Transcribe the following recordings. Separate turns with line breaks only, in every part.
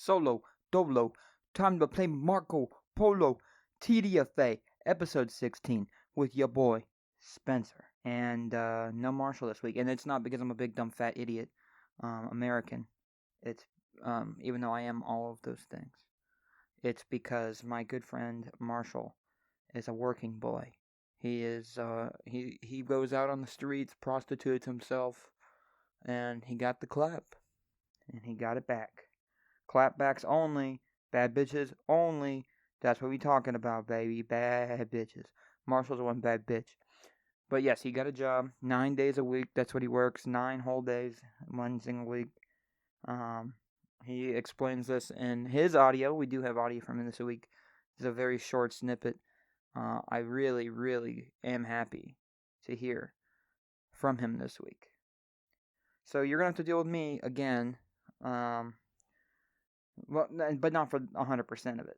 Solo, Dolo. Time to play Marco Polo. TDFA, episode 16, with your boy, Spencer. And no Marshall this week. And it's not because I'm a big, dumb, fat idiot American. It's, even though I am all of those things. It's because my good friend, Marshall, is a working boy. He is, he goes out on the streets, prostitutes himself, and he got the clap. And he got it back. Clapbacks only. Bad bitches only. That's what we talking about, baby. Bad bitches. Marshall's one bad bitch. But yes, he got a job. 9 days a week. That's what he works. 9 whole days. 1 single week. He explains this in his audio. We do have audio from him this week. It's a very short snippet. I really, really am happy to hear from him this week. So you're going to have to deal with me again. Well, but not for 100% of it.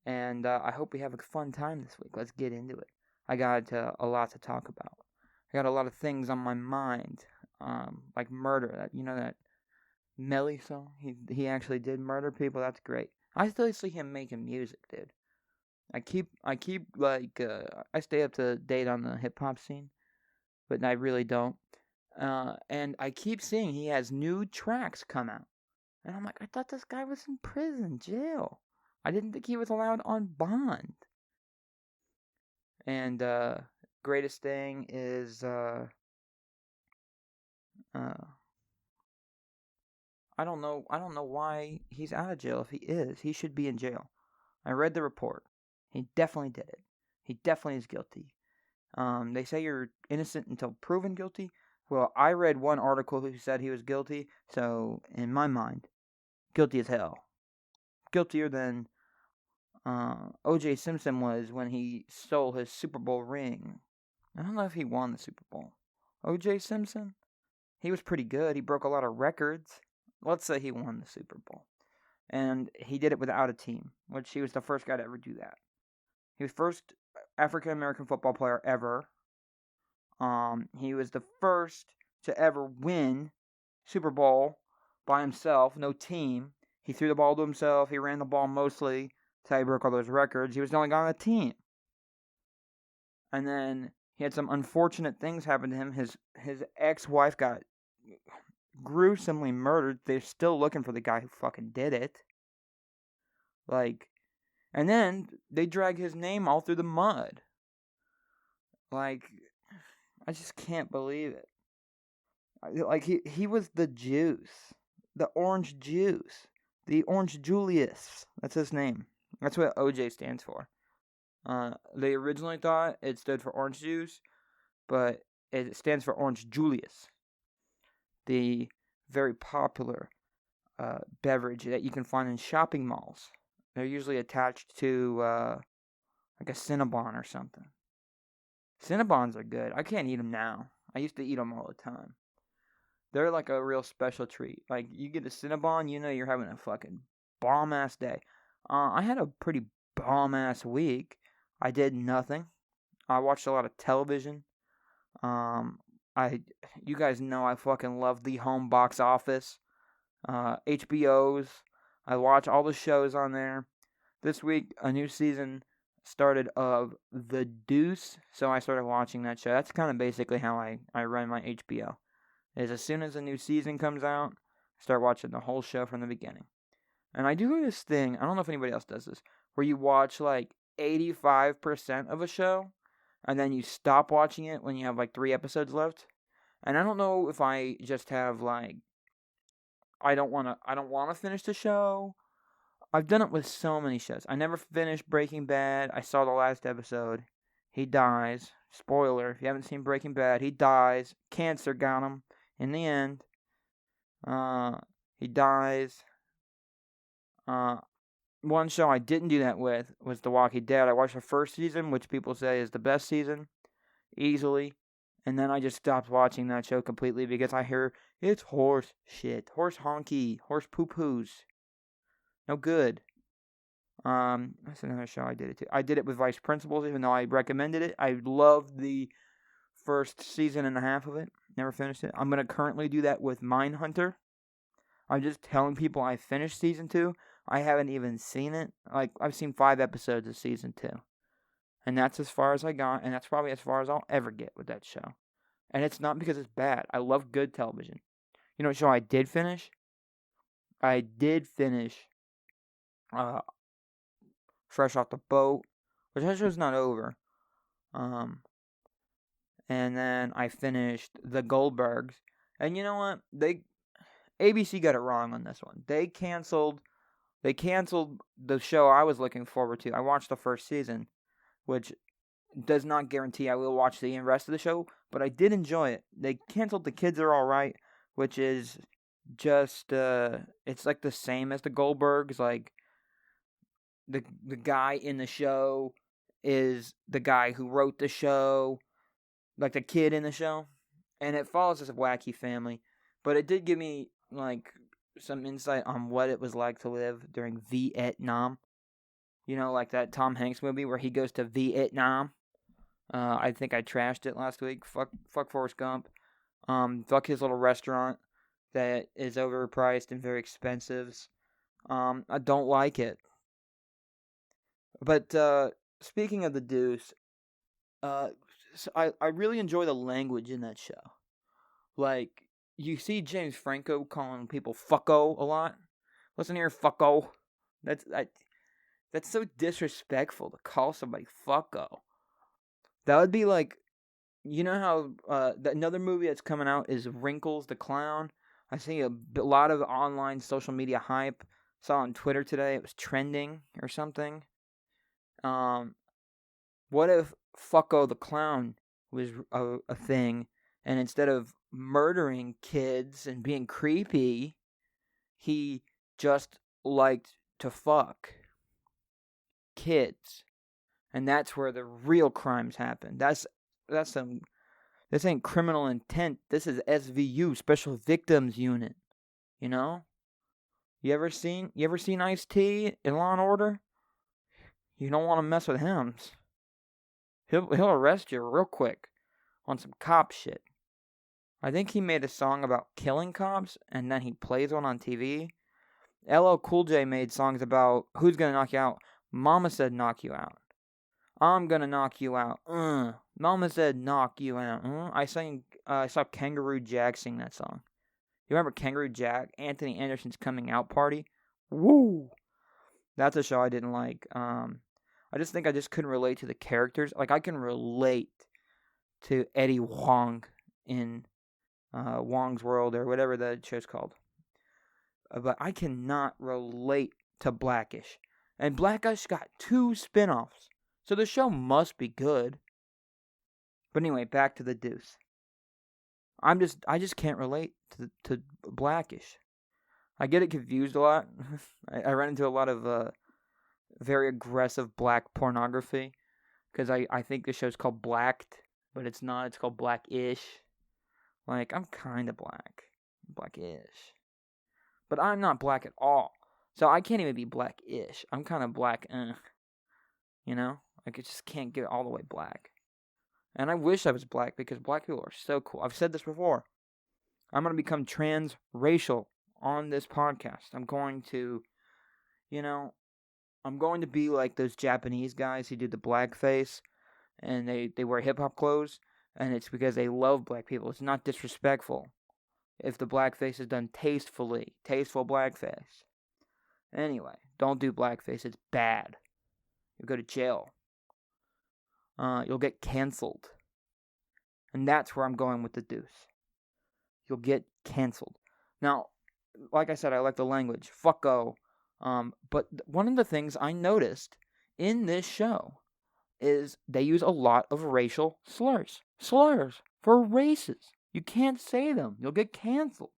And I hope we have a fun time this week. Let's get into it. I got a lot to talk about. I got a lot of things on my mind, like murder. That Melly song. He actually did murder people. That's great. I still see him making music, dude. I keep like I stay up to date on the hip hop scene, but I really don't. And I keep seeing he has new tracks come out. And I'm like, I thought this guy was in prison, jail. I didn't think he was allowed on bond. And greatest thing is I don't know why he's out of jail. If he is, he should be in jail. I read the report. He definitely did it. He definitely is guilty. They say you're innocent until proven guilty. Well, I read one article who said he was guilty, so in my mind, guilty as hell. Guiltier than O.J. Simpson was when he stole his Super Bowl ring. I don't know if he won the Super Bowl. O.J. Simpson? He was pretty good. He broke a lot of records. Let's say he won the Super Bowl. And he did it without a team, which he was the first guy to ever do that. He was first African-American football player ever. He was the first to ever win Super Bowl by himself, no team. He threw the ball to himself. He ran the ball mostly. That's how he broke all those records. He was the only guy on the team. And then he had some unfortunate things happen to him. His ex-wife got gruesomely murdered. They're still looking for the guy who fucking did it. And then they drag his name all through the mud. I just can't believe it. He was the juice. The orange juice. The orange Julius. That's his name. That's what OJ stands for. They originally thought it stood for orange juice, but it stands for Orange Julius. The very popular beverage that you can find in shopping malls. They're usually attached to like a Cinnabon or something. Cinnabons are good. I can't eat them now. I used to eat them all the time. They're like a real special treat. Like, you get a Cinnabon, you know you're having a fucking bomb-ass day. I had a pretty bomb-ass week. I did nothing. I watched a lot of television. You guys know I fucking love the home box office. HBO's. I watch all the shows on there. This week, a new season started of The Deuce, so I started watching that show. That's kind of basically how I run my HBO. Is as soon as a new season comes out, I start watching the whole show from the beginning. And I do this thing, I don't know if anybody else does this, where you watch like 85% of a show, and then you stop watching it when you have like 3 episodes left. And I don't know if I just have like, I don't want to finish the show. I've done it with so many shows. I never finished Breaking Bad. I saw the last episode. He dies. Spoiler, if you haven't seen Breaking Bad, he dies. Cancer got him in the end. He dies. One show I didn't do that with was The Walking Dead. I watched the first season, which people say is the best season, easily. And then I just stopped watching that show completely because I hear it's horse shit. Horse honky. Horse poo-poos. No good. That's another show I did it to. I did it with Vice Principals, even though I recommended it. I loved the first season and a half of it. Never finished it. I'm going to currently do that with Mindhunter. I'm just telling people I finished season 2. I haven't even seen it. Like, I've seen 5 episodes of season 2. And that's as far as I got, and that's probably as far as I'll ever get with that show. And it's not because it's bad. I love good television. You know what show I did finish? I did finish Fresh Off the Boat, which that show's not over. And then I finished The Goldbergs. And you know what? ABC got it wrong on this one. They canceled the show I was looking forward to. I watched the first season, which does not guarantee I will watch the rest of the show, but I did enjoy it. They canceled The Kids Are Alright, which is just, it's like the same as The Goldbergs. Like, the guy in the show is the guy who wrote the show, like the kid in the show, and it follows this wacky family. But it did give me, like, some insight on what it was like to live during Vietnam. You know, like that Tom Hanks movie where he goes to Vietnam. I think I trashed it last week. Fuck Forrest Gump. Fuck his little restaurant that is overpriced and very expensive. I don't like it. But speaking of the Deuce, so I really enjoy the language in that show. Like, you see James Franco calling people fucko a lot. Listen here, fucko. That's so disrespectful to call somebody fucko. That would be like, you know how another movie that's coming out is Wrinkles the Clown. I see a lot of online social media hype. Saw on Twitter today it was trending or something. What if Fucko the Clown was a thing, and instead of murdering kids and being creepy, he just liked to fuck kids, and that's where the real crimes happen. This ain't criminal intent. This is SVU, Special Victims Unit. You know? You ever seen Ice-T in Law and Order? You don't want to mess with him. He'll arrest you real quick on some cop shit. I think he made a song about killing cops, and then he plays one on TV. LL Cool J made songs about who's gonna knock you out. Mama said knock you out. I'm gonna knock you out. Mama said knock you out. I saw Kangaroo Jack sing that song. You remember Kangaroo Jack? Anthony Anderson's coming out party? Woo! That's a show I didn't like. I just think I just couldn't relate to the characters. Like, I can relate to Eddie Wong in Wong's World or whatever the show's called. But I cannot relate to Blackish. And Blackish got 2 spin-offs. So the show must be good. But anyway, back to the Deuce. I just can't relate to Blackish. I get it confused a lot. I run into a lot of very aggressive black pornography. Because I think the show's called Blacked. But it's not. It's called Blackish. Like, I'm kind of black. Blackish. But I'm not black at all. So I can't even be blackish. I'm kind of black, you know? Like, I just can't get all the way black. And I wish I was black because black people are so cool. I've said this before. I'm going to become transracial on this podcast. I'm going to, I'm going to be like those Japanese guys who do the blackface. And they wear hip-hop clothes. And it's because they love black people. It's not disrespectful. If the blackface is done tastefully. Tasteful blackface. Anyway, don't do blackface. It's bad. You'll go to jail. You'll get canceled. And that's where I'm going with the Deuce. You'll get canceled. Now, like I said, I like the language. Fucko. But one of the things I noticed in this show is they use a lot of racial slurs. Slurs for races. You can't say them. You'll get canceled.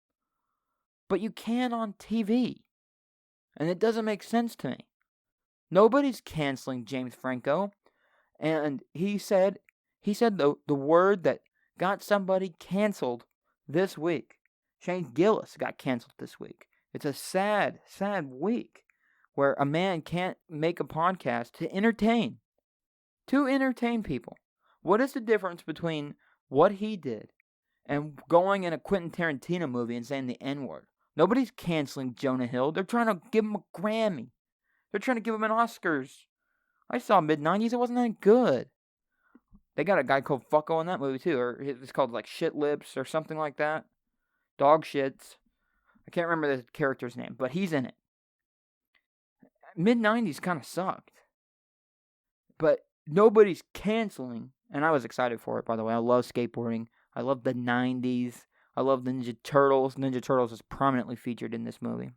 But you can on TV. And it doesn't make sense to me. Nobody's canceling James Franco. And he said the word that got somebody canceled this week. Shane Gillis got canceled this week. It's a sad, sad week where a man can't make a podcast to entertain. To entertain people. What is the difference between what he did and going in a Quentin Tarantino movie and saying the N-word? Nobody's canceling Jonah Hill. They're trying to give him a Grammy. They're trying to give him an Oscars. I saw mid-90s. It wasn't that good. They got a guy called Fucko in that movie, too. Or it's called, like, Shit Lips or something like that. Dog Shits. I can't remember the character's name, but he's in it. Mid-90s kind of sucked. But nobody's canceling. And I was excited for it, by the way. I love skateboarding. I love the 90s. I love the Ninja Turtles. Ninja Turtles is prominently featured in this movie.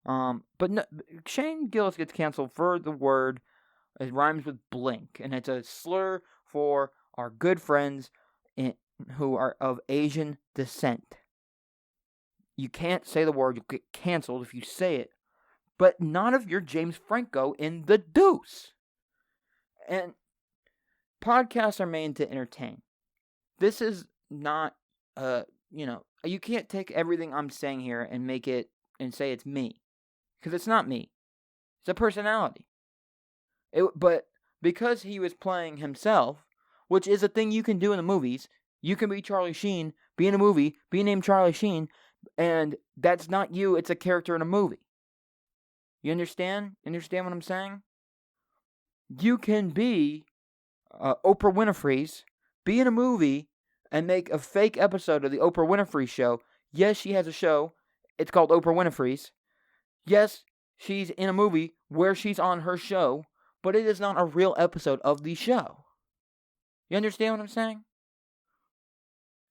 But no, Shane Gillis gets canceled for the word. It rhymes with blink, and it's a slur for our good friends who are of Asian descent. You can't say the word, you'll get canceled if you say it. But not if you're James Franco in The Deuce. And podcasts are made to entertain. This is not, you can't take everything I'm saying here and make it and say it's me. Because it's not me. It's a personality. But because he was playing himself, which is a thing you can do in the movies, you can be Charlie Sheen, be in a movie, be named Charlie Sheen, and that's not you, it's a character in a movie. You understand? Understand what I'm saying? You can be Oprah Winfrey's, be in a movie, and make a fake episode of the Oprah Winfrey Show. Yes, she has a show. It's called Oprah Winfrey's. Yes, she's in a movie where she's on her show, but it is not a real episode of the show. You understand what I'm saying?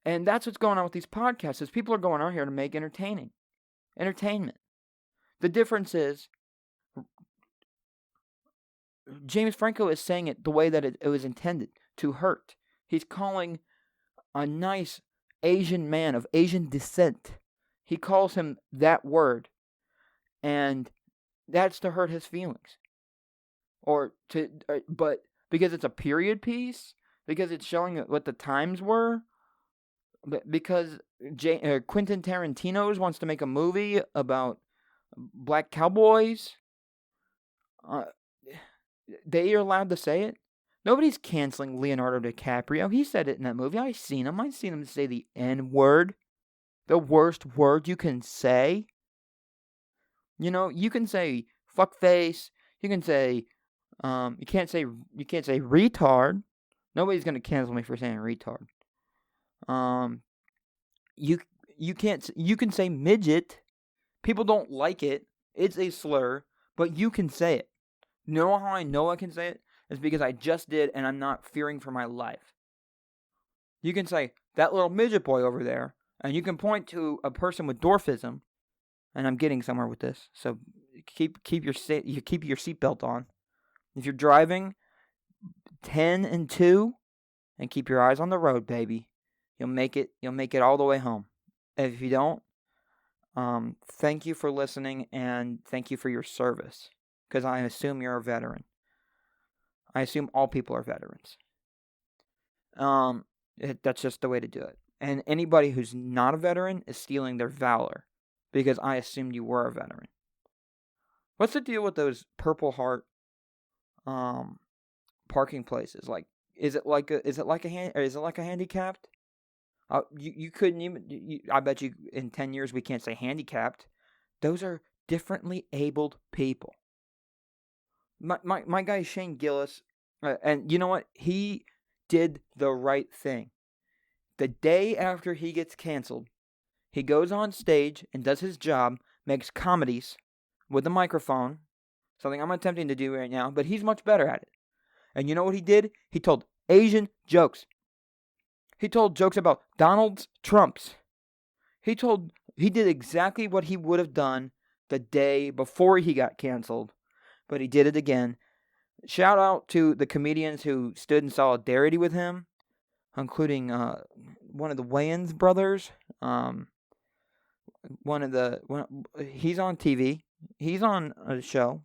And that's what's going on with these podcasts, is people are going out here to make entertainment. The difference is, James Franco is saying it the way that it was intended, to hurt. He's calling a nice Asian man of Asian descent. He calls him that word. And that's to hurt his feelings. But because it's a period piece, because it's showing what the times were, because Quentin Tarantino wants to make a movie about black cowboys, they are allowed to say it. Nobody's canceling Leonardo DiCaprio. He said it in that movie. I've seen him say the N-word. The worst word you can say. You can say fuckface. You can say, you can't say retard. Nobody's gonna cancel me for saying retard. You can say midget. People don't like it. It's a slur, but you can say it. You know how I know I can say it? It's because I just did, and I'm not fearing for my life. You can say that little midget boy over there, and you can point to a person with dwarfism. And I'm getting somewhere with this, so keep your seatbelt on. If you're driving 10 and 2, and keep your eyes on the road, baby, you'll make it all the way home. If you don't, thank you for listening, and thank you for your service, because I assume you're a veteran. I assume all people are veterans. That's just the way to do it. And anybody who's not a veteran is stealing their valor. Because I assumed you were a veteran. What's the deal with those Purple Heart parking places? Like, is it like a handicapped? You couldn't even. I bet you in 10 years we can't say handicapped. Those are differently abled people. My guy Shane Gillis, and you know what? He did the right thing. The day after he gets canceled, he goes on stage and does his job, makes comedies with a microphone, something I'm attempting to do right now, but he's much better at it. And you know what he did? He told Asian jokes. He told jokes about Donald Trump's. He did exactly what he would have done the day before he got canceled, but he did it again. Shout out to the comedians who stood in solidarity with him, including one of the Wayans brothers. He's on TV. He's on a show.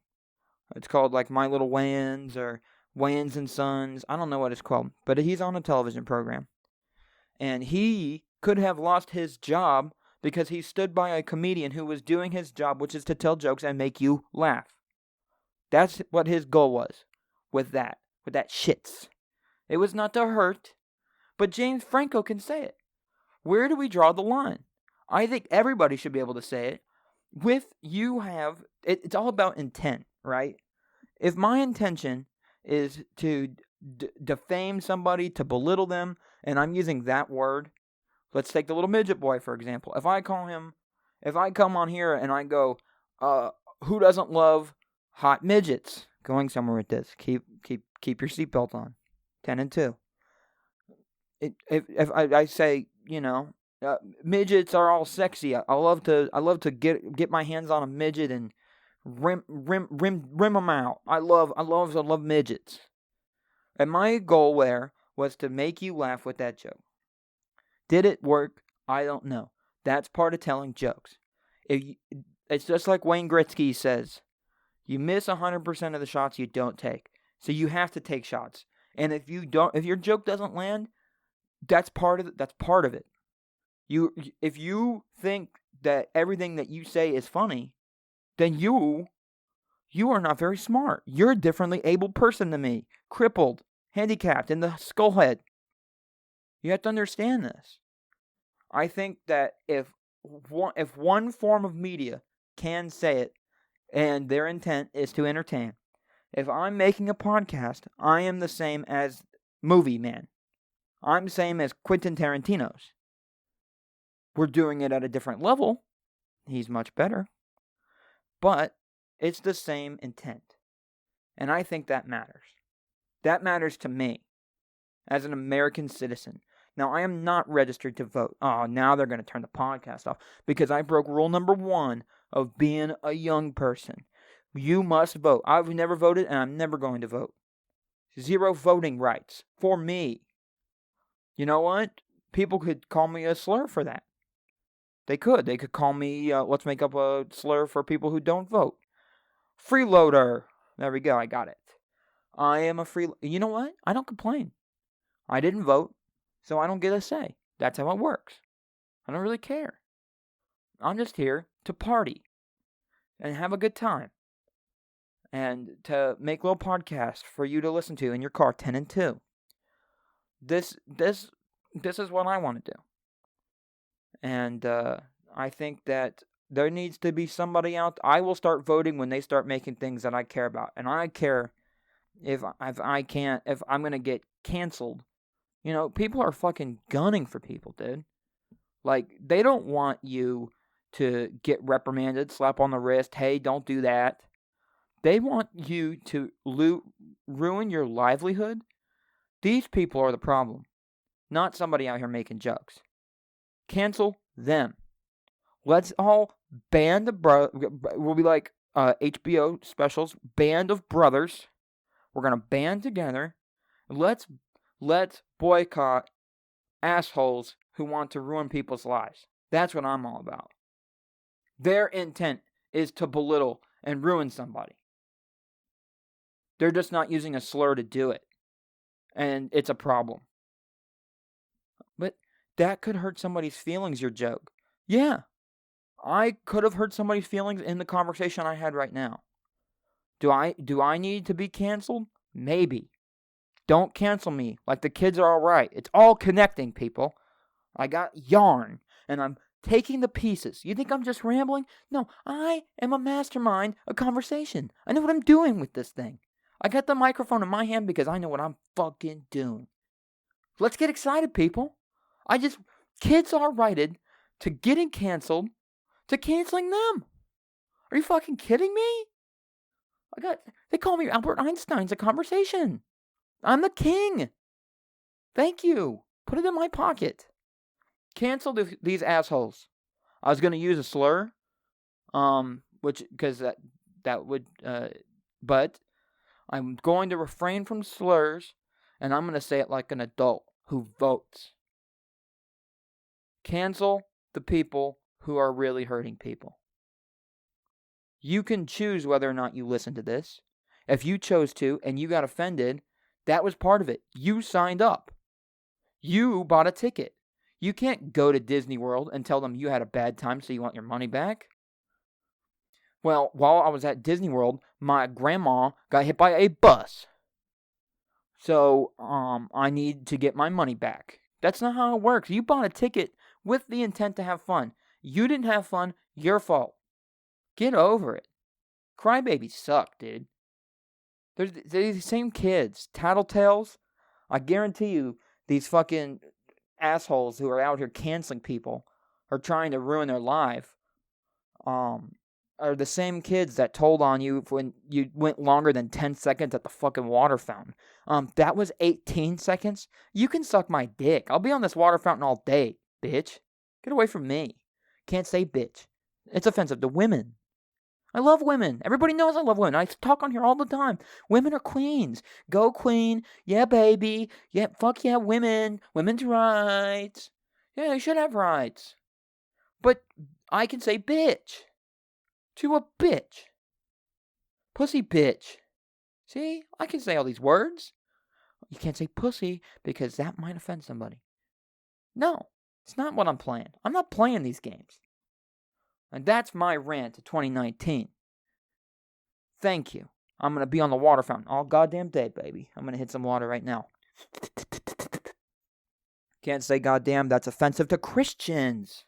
It's called like My Little Wayans or Wayans and Sons. I don't know what it's called, but he's on a television program. And he could have lost his job because he stood by a comedian who was doing his job, which is to tell jokes and make you laugh. That's what his goal was with that shits. It was not to hurt, but James Franco can say it. Where do we draw the line? I think everybody should be able to say it. It's all about intent, right? If my intention is to defame somebody, to belittle them, and I'm using that word, let's take the little midget boy, for example. If I come on here and I go, who doesn't love hot midgets? Going somewhere with this. Keep your seatbelt on. 10 and 2. If I say, midgets are all sexy. I love to get my hands on a midget and rim them out. I love midgets. And my goal was to make you laugh with that joke. Did it work? I don't know. That's part of telling jokes. It's just like Wayne Gretzky says, you miss 100% of the shots you don't take. So you have to take shots. And if your joke doesn't land, that's part of it. If you think that everything that you say is funny, then you are not very smart. You're a differently abled person than me, crippled, handicapped, in the skull head. You have to understand this. I think that if one form of media can say it, and their intent is to entertain, if I'm making a podcast, I am the same as Movie Man. I'm the same as Quentin Tarantino's. We're doing it at a different level. He's much better. But it's the same intent. And I think that matters. That matters to me as an American citizen. Now, I am not registered to vote. Oh, now they're going to turn the podcast off because I broke rule number 1 of being a young person. You must vote. I've never voted and I'm never going to vote. 0 voting rights for me. You know what? People could call me a slur for that. They could. They could call me, let's make up a slur for people who don't vote. Freeloader. There we go. I got it. I am a You know what? I don't complain. I didn't vote, so I don't get a say. That's how it works. I don't really care. I'm just here to party and have a good time and to make little podcasts for you to listen to in your car, 10 and 2. This is what I want to do. And I think that there needs to be somebody out. I will start voting when they start making things that I care about. And I care if I'm going to get canceled. You know, people are fucking gunning for people, dude. Like, they don't want you to get reprimanded, slap on the wrist, hey, don't do that. They want you to ruin your livelihood. These people are the problem, not somebody out here making jokes. Cancel them. Let's all band of we'll be like HBO specials, band of brothers. We're going to band together. Let's boycott assholes who want to ruin people's lives. That's what I'm all about. Their intent is to belittle and ruin somebody. They're just not using a slur to do it. And it's a problem. But that could hurt somebody's feelings, your joke. Yeah. I could have hurt somebody's feelings in the conversation I had right now. Do I need to be canceled? Maybe. Don't cancel me. Like, the kids are all right. It's all connecting, people. I got yarn, and I'm taking the pieces. You think I'm just rambling? No, I am a mastermind of conversation. I know what I'm doing with this thing. I got the microphone in my hand because I know what I'm fucking doing. Let's get excited, people. Kids are righted to getting canceled, to canceling them. Are you fucking kidding me? They call me Albert Einstein's a conversation. I'm the king. Thank you. Put it in my pocket. Cancel these assholes. I was going to use a slur, because that would, but I'm going to refrain from slurs, and I'm going to say it like an adult who votes. Cancel the people who are really hurting people. You can choose whether or not you listen to this. If you chose to and you got offended, that was part of it. You signed up. You bought a ticket. You can't go to Disney World and tell them you had a bad time so you want your money back. Well, while I was at Disney World, my grandma got hit by a bus. So, I need to get my money back. That's not how it works. You bought a ticket with the intent to have fun. You didn't have fun. Your fault. Get over it. Crybabies suck, dude. They're the same kids. Tattletales. I guarantee you, these fucking assholes who are out here canceling people or trying to ruin their life are the same kids that told on you when you went longer than 10 seconds at the fucking water fountain. That was 18 seconds? You can suck my dick. I'll be on this water fountain all day, bitch. Get away from me. Can't say bitch. It's offensive to women. I love women. Everybody knows I love women. I talk on here all the time. Women are queens. Go queen. Yeah, baby. Yeah, fuck yeah, women. Women's rights. Yeah, they should have rights. But I can say bitch. To a bitch. Pussy bitch. See? I can say all these words. You can't say pussy because that might offend somebody. No, it's not what I'm playing. I'm not playing these games. And that's my rant to 2019. Thank you. I'm going to be on the water fountain all goddamn day, baby. I'm going to hit some water right now. Can't say goddamn, that's offensive to Christians.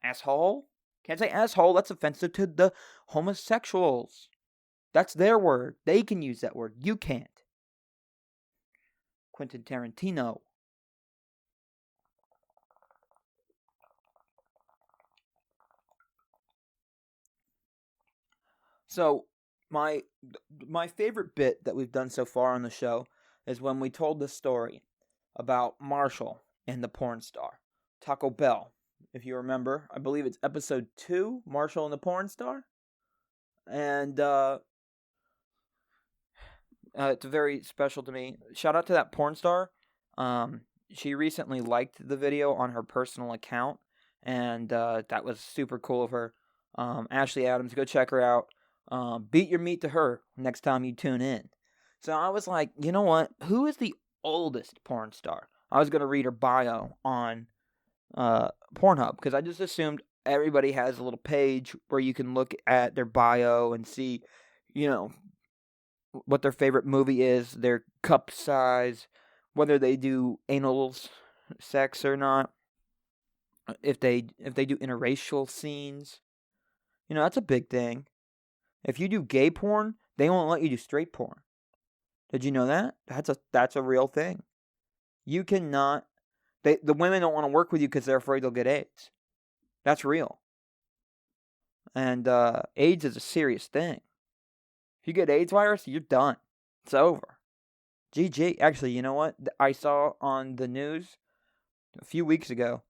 Asshole. Can't say asshole, that's offensive to the homosexuals. That's their word. They can use that word. You can't. Quentin Tarantino. So, my favorite bit that we've done so far on the show is when we told the story about Marshall and the porn star. Taco Bell. If you remember, I believe it's episode 2, Marshall and the porn star. And it's very special to me. Shout out to that porn star. She recently liked the video on her personal account, and that was super cool of her. Ashley Adams, go check her out. Beat your meat to her next time you tune in. So I was like, you know what? Who is the oldest porn star? I was going to read her bio on Pornhub, because I just assumed everybody has a little page where you can look at their bio and see, you know, what their favorite movie is, their cup size, whether they do anal sex or not, if they do interracial scenes. You know, that's a big thing. If you do gay porn, they won't let you do straight porn. Did you know that? That's a real thing. You cannot. The women don't want to work with you because they're afraid they'll get AIDS. That's real. And AIDS is a serious thing. If you get AIDS virus, you're done. It's over. GG. Actually, you know what? I saw on the news a few weeks ago,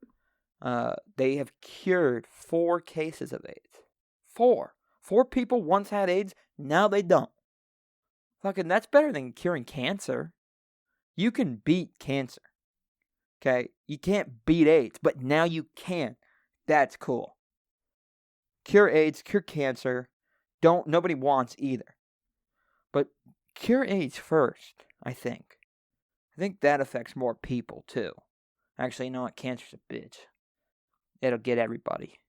they have cured 4 cases of AIDS. 4. 4 people once had AIDS, now they don't. Fucking, that's better than curing cancer. You can beat cancer. Okay? You can't beat AIDS, but now you can. That's cool. Cure AIDS, cure cancer. Nobody wants either. But cure AIDS first, I think. I think that affects more people, too. Actually, you know what? Cancer's a bitch. It'll get everybody.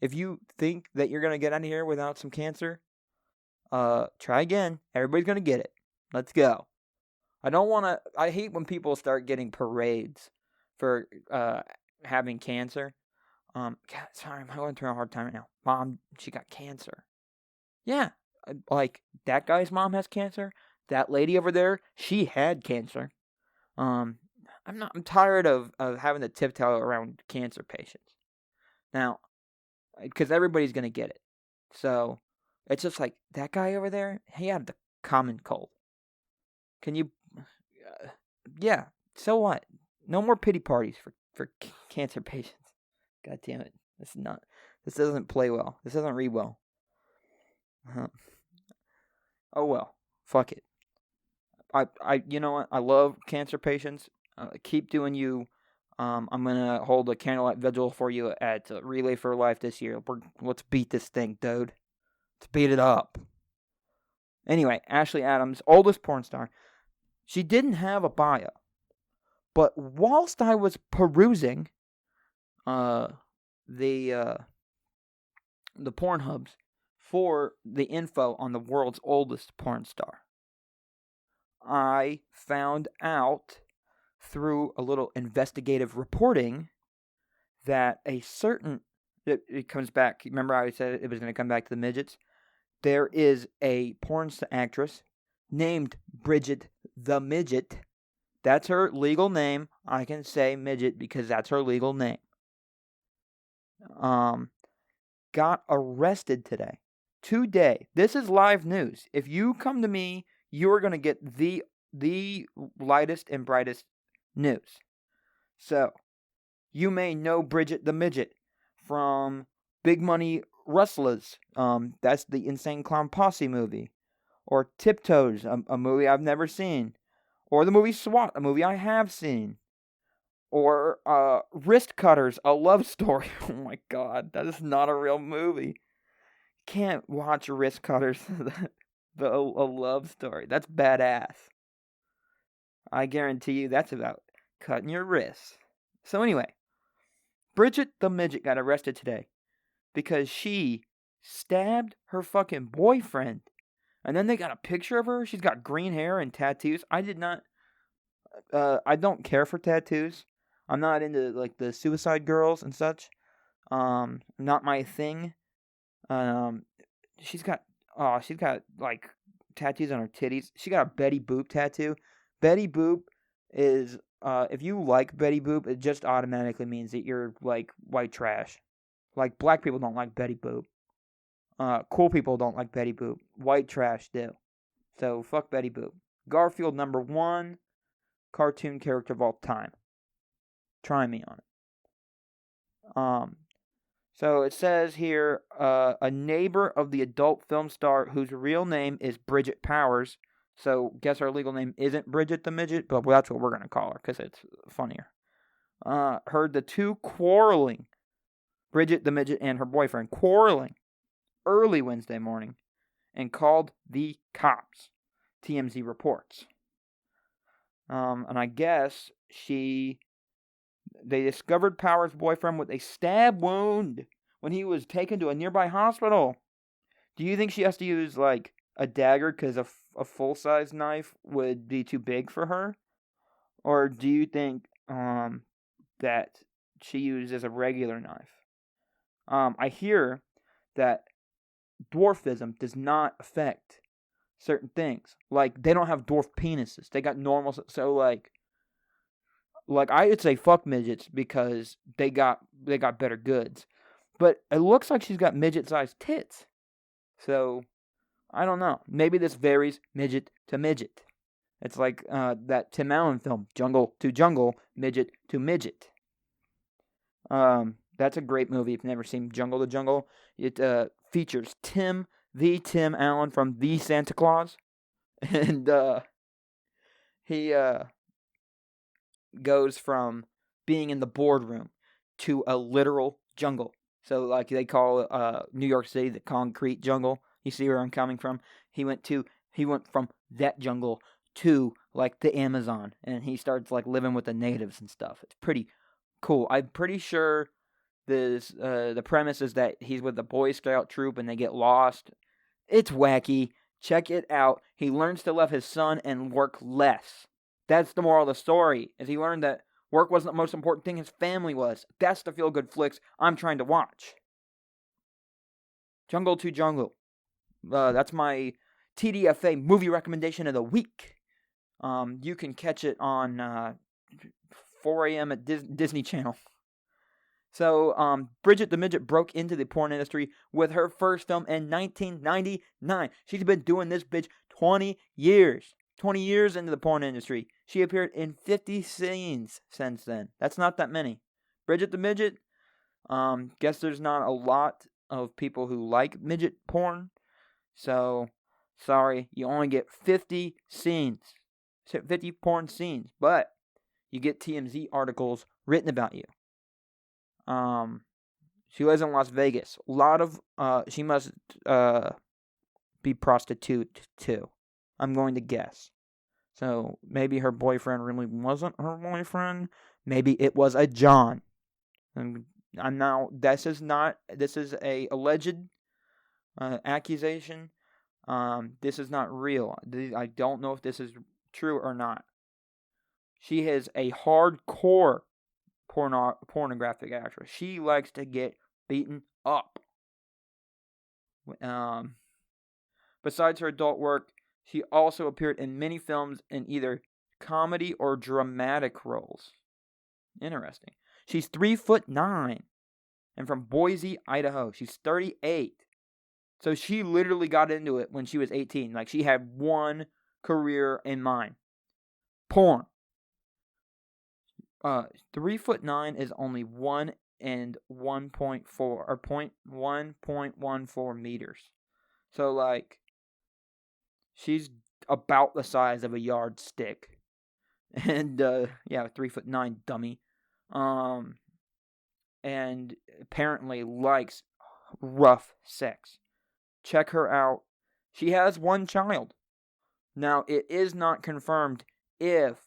If you think that you're going to get out of here without some cancer, try again. Everybody's going to get it. Let's go. I hate when people start getting parades for having cancer. God, sorry, I'm going through a hard time right now. Mom, she got cancer. Yeah, like, that guy's mom has cancer. That lady over there, she had cancer. I'm tired of having to tiptoe around cancer patients. Now, because everybody's going to get it. So, it's just like, that guy over there, he had the common cold. Can you... yeah, so what? No more pity parties for cancer patients. God damn it. This doesn't play well. This doesn't read well. Oh well. Fuck it. You know what? I love cancer patients. Keep doing you. I'm gonna hold a candlelight vigil for you at Relay for Life this year. Let's beat this thing, dude. Let's beat it up. Anyway, Ashley Adams, oldest porn star. She didn't have a bio, but whilst I was perusing the Pornhubs for the info on the world's oldest porn star, I found out through a little investigative reporting that a certain it comes back. Remember how I said it was going to come back to the midgets? There is a porn actress named Bridget the Midget. That's her legal name. I can say midget because that's her legal name. Got arrested today. Today. This is live news. If you come to me, you're going to get the lightest and brightest news. So, you may know Bridget the Midget from Big Money Rustlers. That's the Insane Clown Posse movie. Or Tiptoes, a movie I've never seen. Or the movie SWAT, a movie I have seen. Or Wrist Cutters, a love story. Oh my god, that is not a real movie. Can't watch Wrist Cutters, a love story. That's badass. I guarantee you that's about cutting your wrists. So anyway, Bridget the Midget got arrested today because she stabbed her fucking boyfriend. And then they got a picture of her. She's got green hair and tattoos. I don't care for tattoos. I'm not into, like, the suicide girls and such. Not my thing. She's got, like, tattoos on her titties. She got a Betty Boop tattoo. Betty Boop is, if you like Betty Boop, it just automatically means that you're, like, white trash. Like, black people don't like Betty Boop. Cool people don't like Betty Boop. White trash do. So, fuck Betty Boop. Garfield #1 cartoon character of all time. Try me on it. So it says here, a neighbor of the adult film star whose real name is Bridget Powers. So, guess her legal name isn't Bridget the Midget, but that's what we're going to call her, because it's funnier. Heard the two quarreling, Bridget the Midget and her boyfriend, quarreling early Wednesday morning, and called the cops, TMZ reports. And I guess they discovered Powers' boyfriend with a stab wound when he was taken to a nearby hospital. Do you think she has to use, like, a dagger because a full-size knife would be too big for her? Or do you think that she uses a regular knife? I hear that dwarfism does not affect certain things. Like, they don't have dwarf penises. They got normal. So, like I would say fuck midgets because they got better goods. But it looks like she's got midget-sized tits. So, I don't know. Maybe this varies midget to midget. It's like that Tim Allen film, Jungle to Jungle, Midget to Midget. That's a great movie if you've never seen Jungle to Jungle. It features Tim Allen from The Santa Claus. And he goes from being in the boardroom to a literal jungle. So, like, they call New York City the concrete jungle. You see where I'm coming from? He went from that jungle to, like, the Amazon, and he starts, like, living with the natives and stuff. It's pretty cool. I'm pretty sure the premise is that he's with the Boy Scout troop and they get lost. It's wacky. Check it out. He learns to love his son and work less. That's the moral of the story, is he learned that work wasn't the most important thing, his family was. That's the feel-good flicks I'm trying to watch. Jungle to Jungle. That's my TDFA movie recommendation of the week. You can catch it on 4 a.m. at Disney Channel. So, Bridget the Midget broke into the porn industry with her first film in 1999. She's been doing this bitch 20 years. 20 years into the porn industry. She appeared in 50 scenes since then. That's not that many. Bridget the Midget, guess there's not a lot of people who like midget porn. So, sorry, you only get 50 scenes. 50 porn scenes. But you get TMZ articles written about you. She lives in Las Vegas. A lot of, she must be prostitute too. I'm going to guess. So, maybe her boyfriend really wasn't her boyfriend. Maybe it was a John. And I'm now, this is a alleged accusation. This is not real. I don't know if this is true or not. She is a hardcore pornographic actress. She likes to get beaten up. Besides her adult work, she also appeared in many films in either comedy or dramatic roles. Interesting. She's 3'9" and from Boise, Idaho. She's 38. So she literally got into it when she was 18. Like, she had one career in mind. Porn. 3'9" is only 1 and 1.4 or 1.14 meters. So, like, she's about the size of a yardstick. And, 3'9", dummy. And apparently likes rough sex. Check her out. She has one child. Now, it is not confirmed if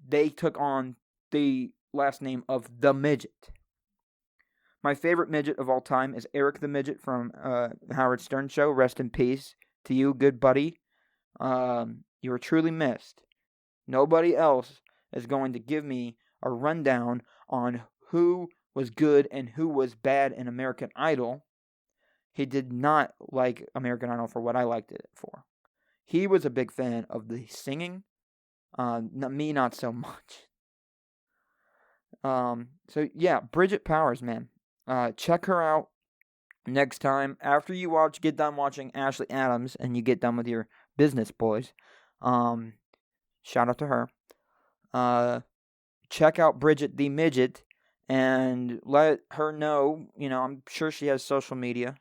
they took on the last name of the Midget. My favorite midget of all time is Eric the Midget from the Howard Stern Show. Rest in peace to you, good buddy. You were truly missed. Nobody else is going to give me a rundown on who was good and who was bad in American Idol. He did not like American Idol for what I liked it for. He was a big fan of the singing. Me, not so much. So yeah, Bridget Powers, man. Check her out next time. After you get done watching Ashley Adams and you get done with your business boys. Shout out to her. Check out Bridget the Midget and let her know, I'm sure she has social media.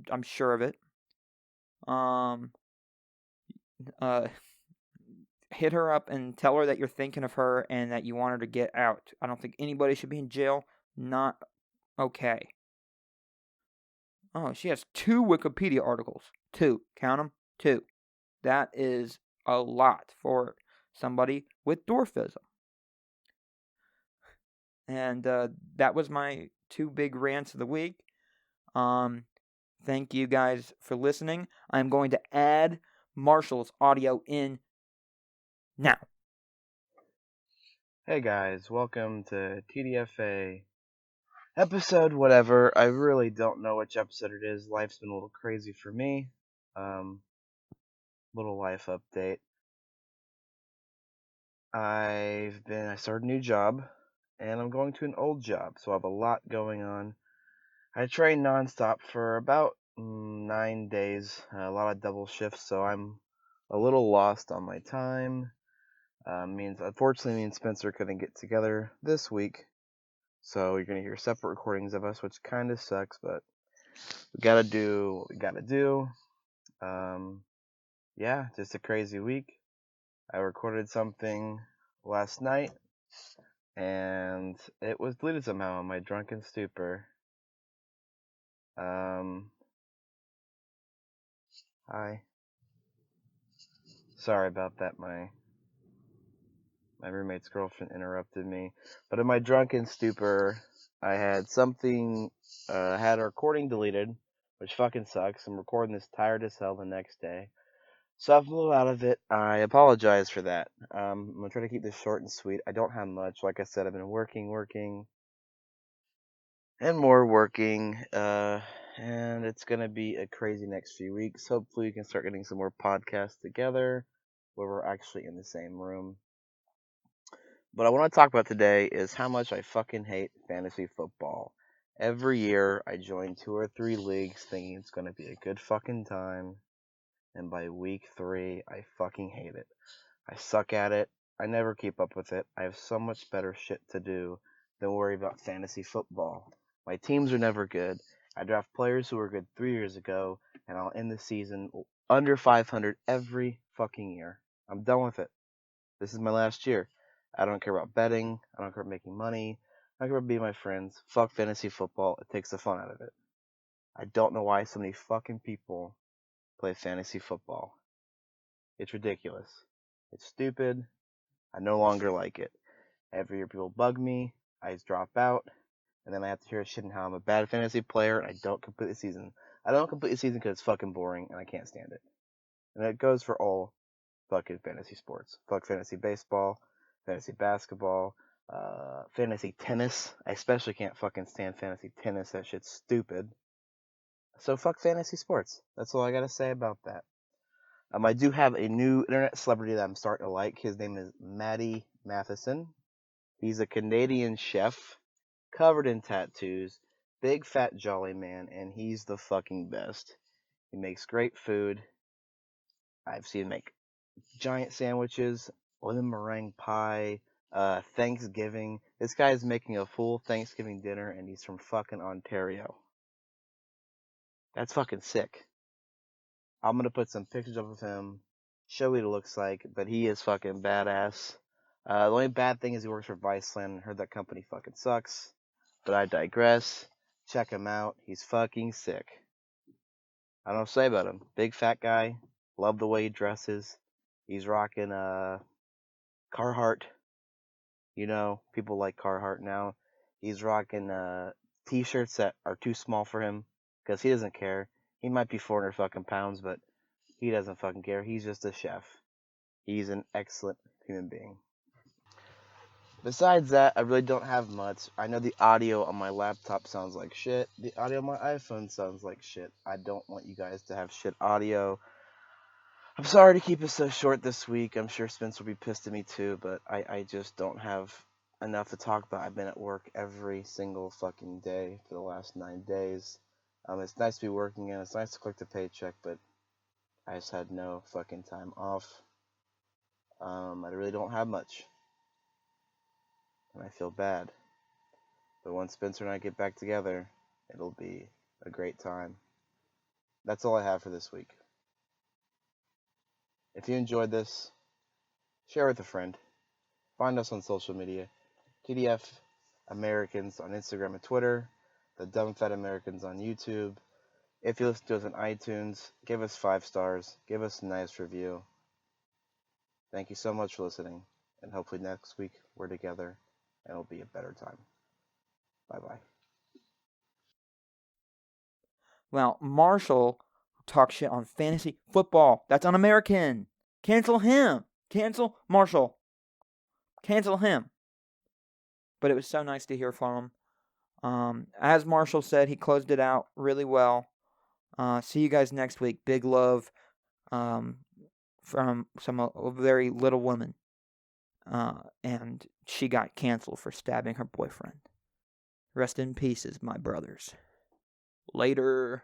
I'm sure of it. Hit her up and tell her that you're thinking of her and that you want her to get out. I don't think anybody should be in jail. Not okay. Oh, she has 2 Wikipedia articles. 2. Count them. 2. That is a lot for somebody with dwarfism. And that was my 2 big rants of the week. Thank you guys for listening. I'm going to add Marshall's audio in now.
Hey guys, welcome to TDFA episode whatever. I really don't know which episode it is. Life's been a little crazy for me. Little life update. I started a new job and I'm going to an old job, so I have a lot going on. I train nonstop for about 9 days, a lot of double shifts, so I'm a little lost on my time. Unfortunately, me and Spencer couldn't get together this week, so you're going to hear separate recordings of us, which kind of sucks, but we got to do what we got to do. Yeah, just a crazy week. I recorded something last night, and it was deleted somehow in my drunken stupor. Hi. Sorry about that, my roommate's girlfriend interrupted me. But in my drunken stupor, I had had a recording deleted, which fucking sucks. I'm recording this tired as hell the next day. So I've a little out of it. I apologize for that. I'm going to try to keep this short and sweet. I don't have much. Like I said, I've been working, and more working. And it's going to be a crazy next few weeks. Hopefully we can start getting some more podcasts together where we're actually in the same room. What I want to talk about today is how much I fucking hate fantasy football. Every year I join 2 or 3 leagues thinking it's going to be a good fucking time. And by week 3, I fucking hate it. I suck at it. I never keep up with it. I have so much better shit to do than worry about fantasy football. My teams are never good. I draft players who were good 3 years ago, and I'll end the season under 500 every fucking year. I'm done with it. This is my last year. I don't care about betting. I don't care about making money. I don't care about being my friends. Fuck fantasy football. It takes the fun out of it. I don't know why so many fucking people play fantasy football. It's ridiculous. It's stupid. I no longer like it. Every year people bug me. I drop out. And then I have to hear shit and how I'm a bad fantasy player and I don't complete the season. I don't complete the season because it's fucking boring and I can't stand it. And it goes for all fucking fantasy sports. Fuck fantasy baseball, fantasy basketball. fantasy tennis. I especially can't fucking stand fantasy tennis. That shit's stupid. So fuck fantasy sports. That's all I gotta say about that. I do have a new internet celebrity that I'm starting to like. His name is Matty Matheson. He's a Canadian chef, covered in tattoos, big fat jolly man, and he's the fucking best. He makes great food. I've seen him make giant sandwiches, lemon meringue pie, Thanksgiving. This guy is making a full Thanksgiving dinner, and he's from fucking Ontario. That's fucking sick. I'm gonna put some pictures up of him, show what he looks like, but he is fucking badass. The only bad thing is he works for Viceland. I heard that company fucking sucks. But I digress. Check him out. He's fucking sick. I don't know what to say about him. Big fat guy. Love the way he dresses. He's rocking Carhartt. You know, people like Carhartt now. He's rocking t-shirts that are too small for him because he doesn't care. He might be 400 fucking pounds, but he doesn't fucking care. He's just a chef. He's an excellent human being. Besides that, I really don't have much. I know the audio on my laptop sounds like shit. The audio on my iPhone sounds like shit. I don't want you guys to have shit audio. I'm sorry to keep it so short this week. I'm sure Spence will be pissed at me too, but I just don't have enough to talk about. I've been at work every single fucking day for the last 9 days. It's nice to be working and it's nice to collect a paycheck, but I just had no fucking time off. I really don't have much. And I feel bad. But once Spencer and I get back together, it'll be a great time. That's all I have for this week. If you enjoyed this, share with a friend. Find us on social media. TDF Americans on Instagram and Twitter. The Dumb Fat Americans on YouTube. If you listen to us on iTunes, give us 5 stars. Give us a nice review. Thank you so much for listening. And hopefully next week we're together and it'll be a better time. Bye-bye.
Well, Marshall talks shit on fantasy football. That's un-American. Cancel him. Cancel Marshall. Cancel him. But it was so nice to hear from him. As Marshall said, he closed it out really well. See you guys next week. Big love from a very little woman. And she got canceled for stabbing her boyfriend. Rest in pieces, my brothers. Later.